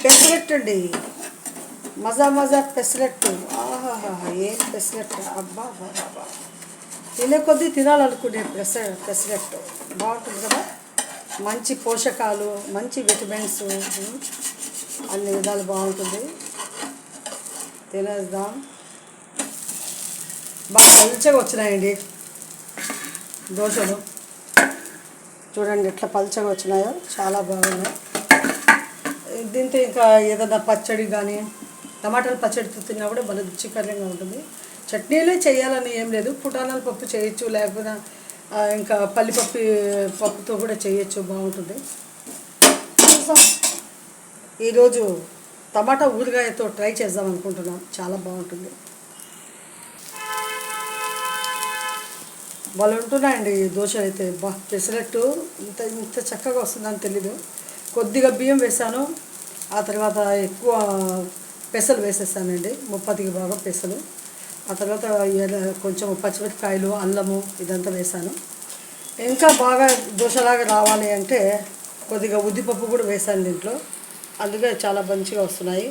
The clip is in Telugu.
పెసరట్టు అండి, మజా మజా పెసరట్టు. ఆహాహా, ఏం పెసరట్టు! అబ్బా బాబా, తినే కొద్దీ తినాలనుకునే పెసరట్టు బాగుంటుంది కదా. మంచి పోషకాలు, మంచి విటమిన్స్, అన్ని విధాలు బాగుంటుంది. తినేద్దాం. బాగా పలుచగా వచ్చినాయండి దోశలు. చూడండి ఎట్లా పలుచగా వచ్చినాయో, చాలా బాగున్నాయి. దీంతో ఇంకా ఏదైనా పచ్చడి కానీ, టమాటాల పచ్చడితో తిన్నా కూడా మన రుచికరంగా ఉంటుంది. చట్నీలే చేయాలని ఏం లేదు, పుటానాల పప్పు చేయొచ్చు, లేకపోతే ఇంకా పప్పుతో కూడా చేయొచ్చు, బాగుంటుంది. ఈరోజు టమాటా ఊరగాయతో ట్రై చేద్దాం అనుకుంటున్నాం, చాలా బాగుంటుంది. వాళ్ళు ఉంటున్నాయండి ఈ దోశలు అయితే. పెసరట్టు ఇంత ఇంత చక్కగా వస్తుందని తెలీదు. కొద్దిగా బియ్యం వేసాను, ఆ తర్వాత ఎక్కువ పెసలు వేసేసానండి, ముప్పటికి బాగా పెసలు. ఆ తర్వాత కొంచెం పచ్చిమిరపకాయలు, అల్లము ఇదంతా వేసాను. ఇంకా బాగా దోశలాగా రావాలి అంటే కొద్దిగా ఉద్దిపప్పు కూడా వేసాను దీంట్లో, అందుకే చాలా మంచిగా వస్తున్నాయి.